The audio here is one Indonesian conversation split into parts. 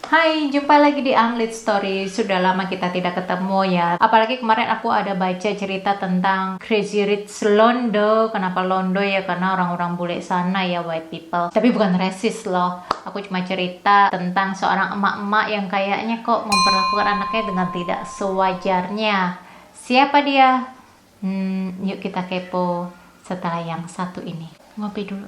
Hai, jumpa lagi di Anglit Story. Sudah lama kita tidak ketemu ya. Apalagi kemarin aku ada baca cerita tentang Crazy Rich Londo. Kenapa Londo ya? Karena orang-orang bule sana ya, white people. Tapi bukan rasis loh. Aku cuma cerita tentang seorang emak-emak yang kayaknya kok memperlakukan anaknya dengan tidak sewajarnya. Siapa dia? Yuk kita kepo setelah yang satu ini. Ngopi dulu.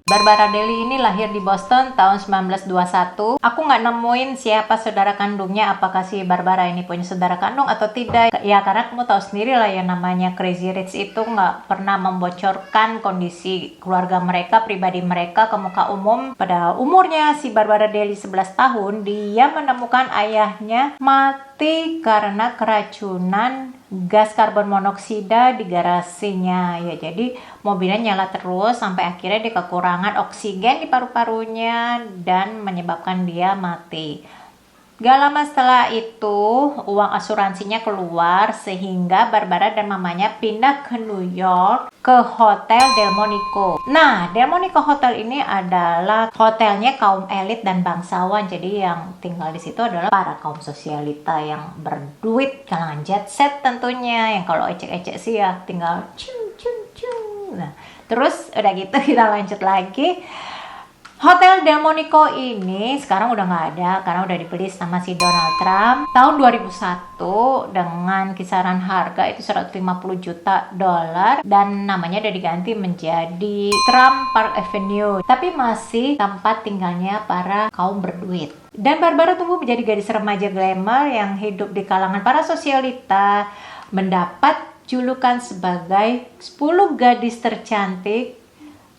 Barbara Daly ini lahir di Boston tahun 1921. Aku nggak nemuin siapa saudara kandungnya, apakah si Barbara ini punya saudara kandung atau tidak. Ya karena kamu tahu sendiri lah ya, namanya Crazy Rich itu nggak pernah membocorkan kondisi keluarga mereka, pribadi mereka ke muka umum. Pada umurnya si Barbara Daly 11 tahun, dia menemukan ayahnya mati karena keracunan gas karbon monoksida di garasinya ya. Jadi mobilnya nyala terus sampai akhirnya dia kekurangan oksigen di paru-parunya dan menyebabkan dia mati. Gak lama setelah itu uang asuransinya keluar sehingga Barbara dan mamanya pindah ke New York ke Hotel Delmonico. Nah, Delmonico Hotel ini adalah hotelnya kaum elit dan bangsawan. Jadi yang tinggal di situ adalah para kaum sosialita yang berduit, kalangan jet set tentunya. Yang kalau ecek-ecek sih ya tinggal cung cung cung. Nah, terus udah gitu kita lanjut lagi. Hotel Delmonico ini sekarang udah nggak ada karena udah dibeli sama si Donald Trump tahun 2001 dengan kisaran harga itu 150 juta dolar dan namanya udah diganti menjadi Trump Park Avenue, tapi masih tempat tinggalnya para kaum berduit. Dan Barbara tumbuh menjadi gadis remaja glamour yang hidup di kalangan para sosialita, mendapat julukan sebagai 10 gadis tercantik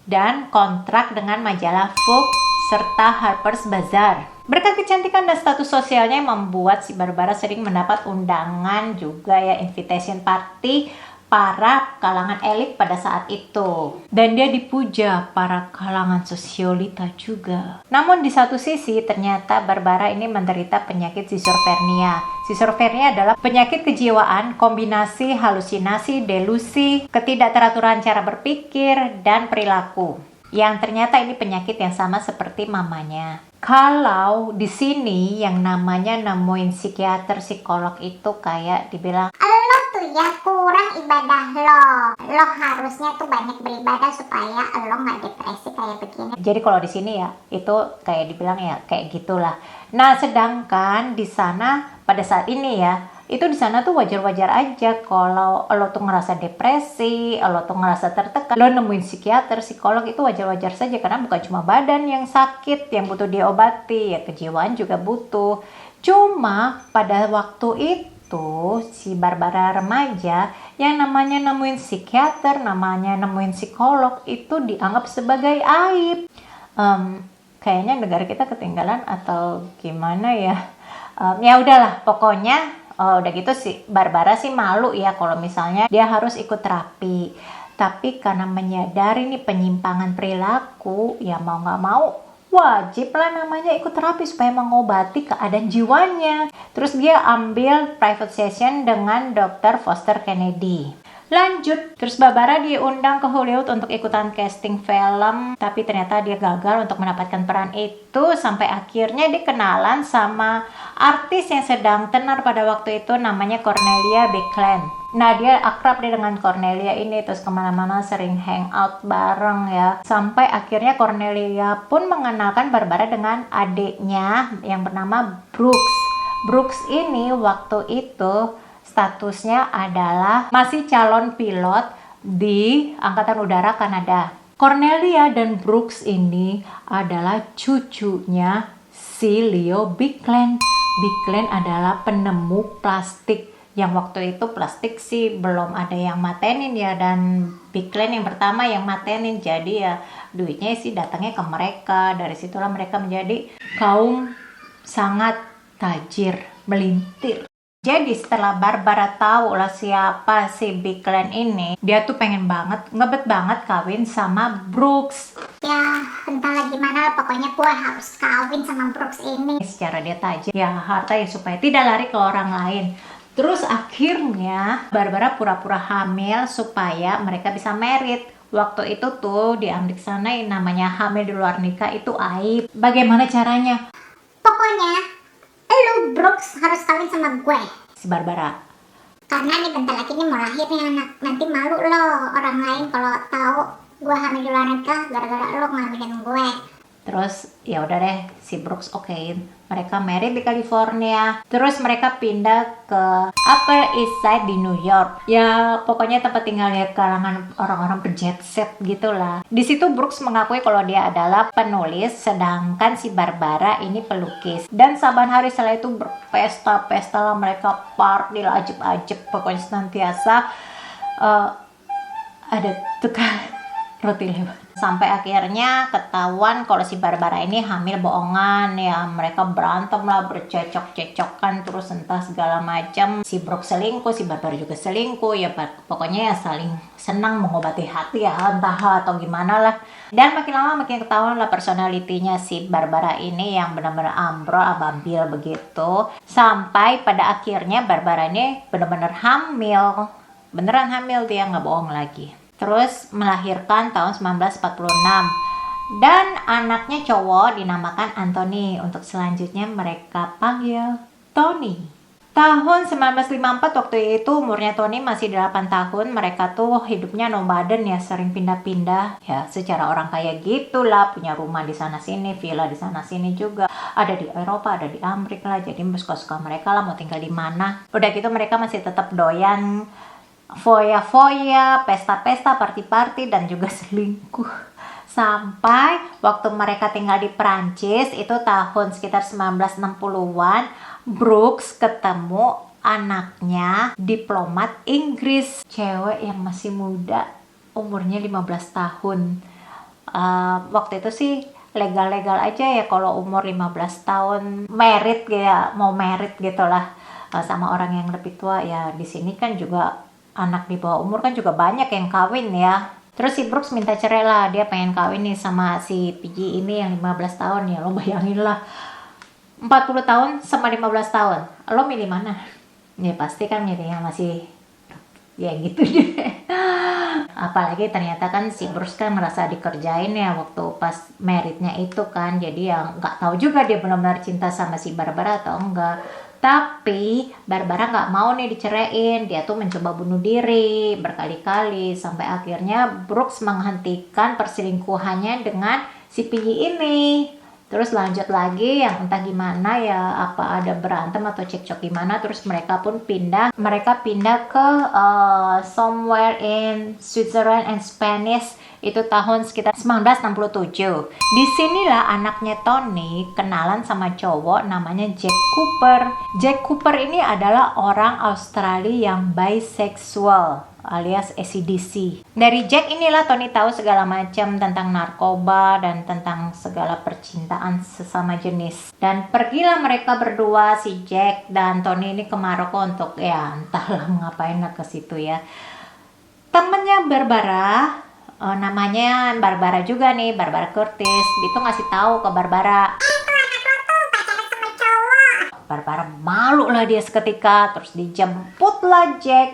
dan kontrak dengan majalah Vogue serta Harper's Bazaar. Berkat kecantikan dan status sosialnya yang membuat si Barbara sering mendapat undangan juga ya, invitation party para kalangan elit pada saat itu. Dan dia dipuja para kalangan sosialita juga. Namun di satu sisi ternyata Barbara ini menderita penyakit schizophrenia. Schizophrenia adalah penyakit kejiwaan, kombinasi halusinasi, delusi, ketidakteraturan cara berpikir, dan perilaku. Yang ternyata ini penyakit yang sama seperti mamanya. Kalau di sini yang namanya nemuin psikiater, psikolog itu kayak dibilang, lo tuh ya kurang ibadah lo harusnya tuh banyak beribadah supaya lo nggak depresi kayak begini. Jadi kalau di sini ya itu kayak dibilang ya kayak gitulah. Nah sedangkan di sana pada saat ini ya itu di sana tuh wajar-wajar aja kalau lo tuh ngerasa depresi, lo tuh ngerasa tertekan, lo nemuin psikiater, psikolog itu wajar-wajar saja karena bukan cuma badan yang sakit yang butuh diobati, ya kejiwaan juga butuh. Cuma pada waktu itu si Barbara remaja yang namanya nemuin psikiater, namanya nemuin psikolog itu dianggap sebagai aib. Kayaknya negara kita ketinggalan atau gimana ya? Ya udahlah pokoknya. Udah gitu sih Barbara sih malu ya kalau misalnya dia harus ikut terapi. Tapi karena menyadari nih penyimpangan perilaku, ya mau nggak mau wajib lah namanya ikut terapi supaya mengobati keadaan jiwanya. Terus dia ambil private session dengan Dr. Foster Kennedy. Lanjut, terus Barbara diundang ke Hollywood untuk ikutan casting film, tapi ternyata dia gagal untuk mendapatkan peran itu sampai akhirnya dikenalan sama artis yang sedang tenar pada waktu itu namanya Cornelia Bickland. Nah dia akrab deh dengan Cornelia ini, terus kemana-mana sering hangout bareng ya, sampai akhirnya Cornelia pun mengenalkan Barbara dengan adiknya yang bernama Brooks. Brooks ini waktu itu statusnya adalah masih calon pilot di Angkatan Udara Kanada. Cornelia dan Brooks ini adalah cucunya si Leo Bickland. Bickland adalah penemu plastik yang waktu itu plastik sih belum ada yang matenin ya, dan Bickland yang pertama yang matenin. Jadi ya duitnya sih datangnya ke mereka. Dari situlah mereka menjadi kaum sangat tajir, melintir. Jadi setelah Barbara tahu lah siapa si Bickland ini, dia tuh pengen banget, ngebet banget kawin sama Brooks. Ya entahlah gimana, pokoknya gue harus kawin sama Brooks ini. Secara dia tajir, ya harta ya supaya tidak lari ke orang lain. Terus akhirnya Barbara pura-pura hamil supaya mereka bisa married. Waktu itu tuh di Amerika sana yang namanya hamil di luar nikah itu aib. Bagaimana caranya? Pokoknya lu Brooks harus kawin sama gue. Si Barbara. Karena nih bentar lagi nih mau lahir nih anak. Nanti malu loh orang lain kalau tahu gue hamil di luar nikah gara-gara lo ngambilin gue. Terus ya udah deh si Brooks okein. Mereka married di California. Terus mereka pindah ke Upper East Side di New York. Ya pokoknya tempat tinggalnya kalangan orang-orang berjet set gitulah. Di situ Brooks mengakui kalau dia adalah penulis, sedangkan si Barbara ini pelukis. Dan saban hari setelah itu berpesta-pesta lah, mereka party lah, ajib-ajib. Pokoknya senantiasa ada tukang roti lewat. Sampai akhirnya ketahuan kalau si Barbara ini hamil bohongan ya. Mereka berantem lah, bercecok-cecokan terus entah segala macam. Si Brooks selingkuh, si Barbara juga selingkuh ya. Pokoknya ya saling senang mengobati hati ya, entah atau gimana lah. Dan makin lama makin ketahuan lah personalitinya si Barbara ini yang benar-benar ambrol, ababil begitu. Sampai pada akhirnya Barbara ini benar-benar hamil. Beneran hamil, dia nggak bohong lagi. Terus melahirkan tahun 1946 dan anaknya cowok dinamakan Anthony. Untuk selanjutnya mereka panggil Tony. Tahun 1954 waktu itu umurnya Tony masih 8 tahun. Mereka tuh hidupnya nomaden ya, sering pindah-pindah ya, secara orang kaya gitulah, punya rumah di sana sini, villa di sana sini juga. Ada di Eropa, ada di Amerika lah. Jadi suka-suka mereka lah mau tinggal di mana. Udah gitu mereka masih tetap doyan foya-foya, pesta-pesta, party-party, dan juga selingkuh. Sampai waktu mereka tinggal di Prancis, itu tahun sekitar 1960-an, Brooks ketemu anaknya diplomat Inggris. Cewek yang masih muda, umurnya 15 tahun. Waktu itu sih legal-legal aja ya kalau umur 15 tahun married ya, mau married gitulah sama orang yang lebih tua ya. Di sini kan juga anak di bawah umur kan juga banyak yang kawin ya. Terus si Brooks minta cerai lah, dia pengen kawin nih sama si PG ini yang 15 tahun ya. Lo bayangin lah, 40 tahun sama 15 tahun, lo milih mana? Ya pasti kan milih yang masih ya gitu deh. Apalagi ternyata kan si Brooks kan merasa dikerjain ya waktu pas meritnya itu kan. Jadi ya nggak tahu juga dia benar-benar cinta sama si Barbara atau enggak. Tapi Barbara nggak mau nih diceraiin. Dia tuh mencoba bunuh diri berkali-kali. Sampai akhirnya Brooks menghentikan perselingkuhannya dengan si Piggy ini. Terus lanjut lagi yang entah gimana ya, apa ada berantem atau cekcok gimana. Terus mereka pun pindah. Mereka pindah ke somewhere in Switzerland and Spanish. Itu tahun sekitar 1967. Disinilah anaknya Tony kenalan sama cowok namanya Jack Cooper. Jack Cooper ini adalah orang Australia yang bisexual alias AC/DC. Dari Jack inilah Tony tahu segala macam tentang narkoba dan tentang segala percintaan sesama jenis. Dan pergilah mereka berdua, si Jack dan Tony ini ke Maroko untuk ya entahlah ngapain ke situ ya. Temennya Barbara, namanya Barbara juga nih, Barbara Curtis. Itu ngasih tahu ke Barbara. Barbara malu lah dia seketika. Terus dijemputlah Jack,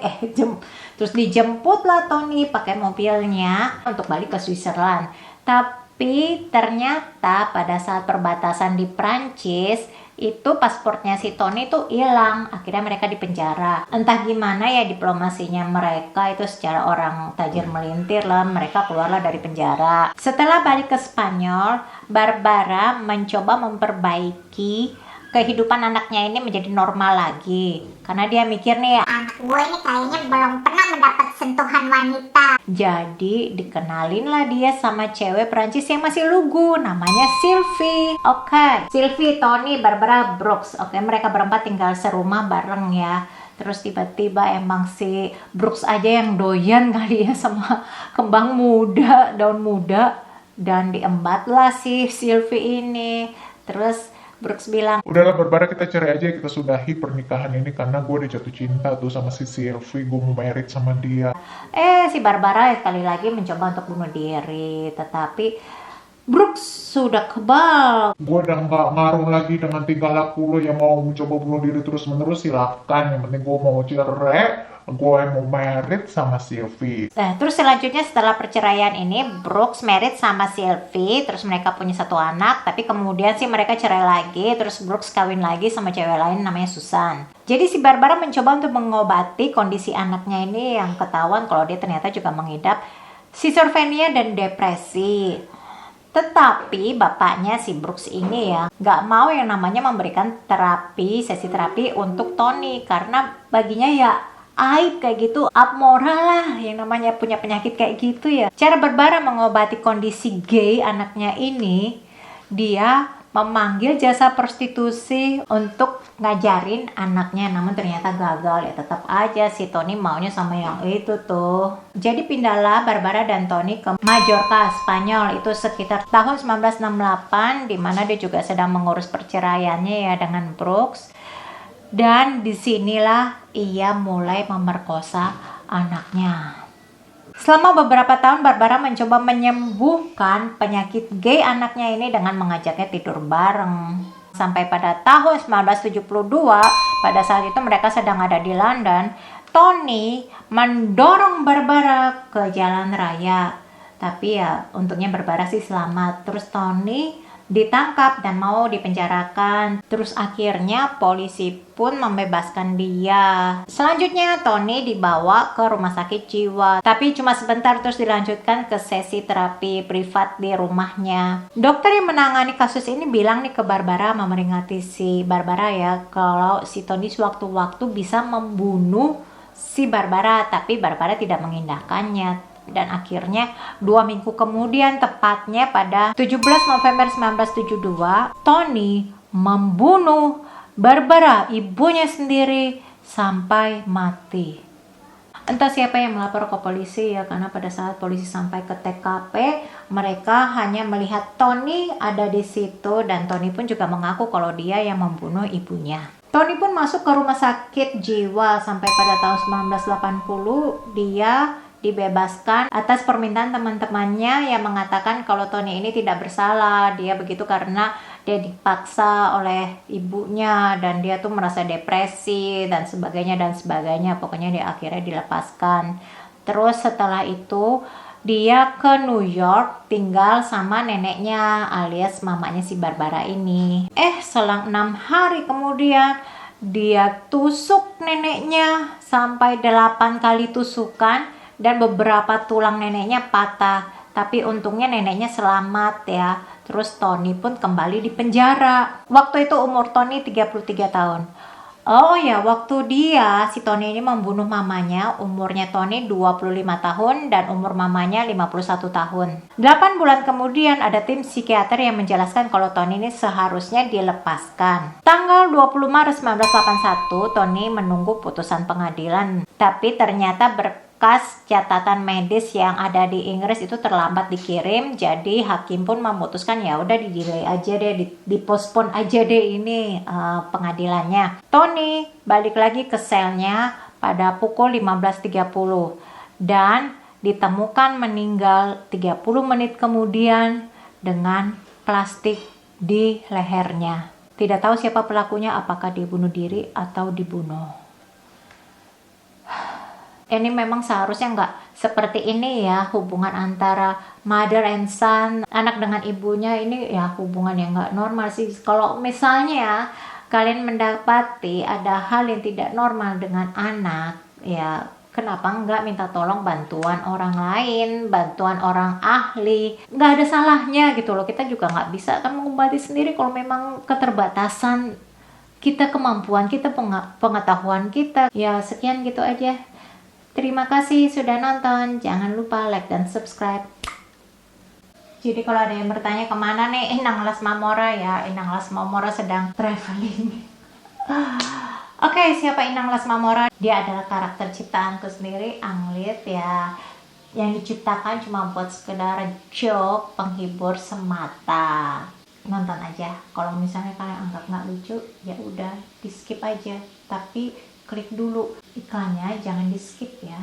terus dijemputlah Tony pakai mobilnya untuk balik ke Switzerland. Tapi ternyata pada saat perbatasan di Prancis itu pasportnya si Tony tuh hilang. Akhirnya mereka dipenjara. Entah gimana ya diplomasinya mereka itu secara orang tajir melintir lah. Mereka keluarlah dari penjara. Setelah balik ke Spanyol, Barbara mencoba memperbaiki kehidupan anaknya ini menjadi normal lagi. Karena dia mikir nih, anak gue ini kayaknya belum pernah mendapat sentuhan wanita. Jadi dikenalin lah dia sama cewek Perancis yang masih lugu, namanya Sylvie. Oke, Sylvie, Tony, Barbara, Brooks. Oke, mereka berempat tinggal serumah bareng ya. Terus tiba-tiba emang si Brooks aja yang doyan kali ya sama kembang muda, daun muda. Dan diembatlah si Sylvie ini. Terus Brooks bilang, udahlah Barbara, kita cerai aja, kita sudahi pernikahan ini karena gue udah jatuh cinta tuh sama si Sylvie, gue mau married sama dia. Si Barbara sekali lagi mencoba untuk bunuh diri, tetapi Brooks sudah kebal. Gue udah nggak ngaruh lagi dengan tingkah laku lo yang mau mencoba bunuh diri terus-menerus, silahkan. Yang penting gue mau cerai, gue mau married sama Sylvie. Nah, terus selanjutnya setelah perceraian ini, Brooks married sama Sylvie, terus mereka punya satu anak, tapi kemudian sih mereka cerai lagi, terus Brooks kawin lagi sama cewek lain namanya Susan. Jadi si Barbara mencoba untuk mengobati kondisi anaknya ini yang ketahuan kalau dia ternyata juga mengidap schizophrenia dan depresi. Tetapi bapaknya si Brooks ini ya nggak mau yang namanya memberikan sesi terapi untuk Tony, karena baginya ya aib kayak gitu, abmoral lah yang namanya punya penyakit kayak gitu ya. Cara Barbara mengobati kondisi gay anaknya ini, dia memanggil jasa prostitusi untuk ngajarin anaknya, namun ternyata gagal ya. Tetap aja si Tony maunya sama yang itu tuh. Jadi pindahlah Barbara dan Tony ke Majorca, Spanyol, itu sekitar tahun 1968, di mana dia juga sedang mengurus perceraiannya ya dengan Brooks. Dan disinilah ia mulai memerkosa anaknya. Selama beberapa tahun Barbara mencoba menyembuhkan penyakit gay anaknya ini dengan mengajaknya tidur bareng. Sampai pada tahun 1972, pada saat itu mereka sedang ada di London, Tony mendorong Barbara ke jalan raya. Tapi ya untungnya Barbara sih selamat. Terus Tony ditangkap dan mau dipenjarakan. Terus akhirnya polisi pun membebaskan dia. Selanjutnya Tony dibawa ke rumah sakit jiwa, tapi cuma sebentar, terus dilanjutkan ke sesi terapi privat di rumahnya. Dokter yang menangani kasus ini bilang nih ke Barbara, memeringati si Barbara ya, kalau si Tony sewaktu-waktu bisa membunuh si Barbara, tapi Barbara tidak mengindahkannya. Dan akhirnya 2 minggu kemudian, tepatnya pada 17 November 1972, Tony membunuh Barbara, ibunya sendiri, sampai mati. Entah siapa yang melapor ke polisi ya, karena pada saat polisi sampai ke TKP, mereka hanya melihat Tony ada di situ, dan Tony pun juga mengaku kalau dia yang membunuh ibunya. Tony pun masuk ke rumah sakit jiwa sampai pada tahun 1980 dia dibebaskan atas permintaan teman-temannya yang mengatakan kalau Tony ini tidak bersalah. Dia begitu karena dia dipaksa oleh ibunya dan dia tuh merasa depresi dan sebagainya. Pokoknya dia akhirnya dilepaskan. Terus setelah itu dia ke New York tinggal sama neneknya alias mamanya si Barbara ini. Selang 6 hari kemudian dia tusuk neneknya sampai 8 kali tusukan. Dan beberapa tulang neneknya patah, tapi untungnya neneknya selamat ya. Terus Tony pun kembali di penjara. Waktu itu umur Tony 33 tahun. Oh ya, waktu si Tony ini membunuh mamanya, umurnya Tony 25 tahun dan umur mamanya 51 tahun. 8 bulan kemudian ada tim psikiater yang menjelaskan kalau Tony ini seharusnya dilepaskan. Tanggal 20 Maret 1981, Tony menunggu putusan pengadilan. Tapi ternyata catatan medis yang ada di Inggris itu terlambat dikirim, jadi hakim pun memutuskan ya udah di-delay aja deh, dipospon aja deh ini pengadilannya. Tony balik lagi ke selnya pada pukul 15.30 dan ditemukan meninggal 30 menit kemudian dengan plastik di lehernya. Tidak tahu siapa pelakunya, apakah dia bunuh diri atau dibunuh. Ini memang seharusnya nggak seperti ini ya, hubungan antara mother and son, anak dengan ibunya ini ya hubungan yang nggak normal sih. Kalau misalnya kalian mendapati ada hal yang tidak normal dengan anak, ya kenapa nggak minta tolong bantuan orang lain, bantuan orang ahli. Nggak ada salahnya gitu loh, kita juga nggak bisa kan mengobati sendiri kalau memang keterbatasan kita, kemampuan kita, pengetahuan kita. Ya sekian gitu aja. Terima kasih sudah nonton. Jangan lupa like dan subscribe. Jadi kalau ada yang bertanya kemana nih Inang Las Mamora, ya Inang Las Mamora sedang traveling. Oke, siapa Inang Las Mamora? Dia adalah karakter ciptaanku sendiri, Anglit ya, yang diciptakan cuma buat sekedar joke, penghibur semata. Nonton aja. Kalau misalnya kalian anggap nggak lucu, ya udah di skip aja. Tapi klik dulu iklannya, jangan di skip ya.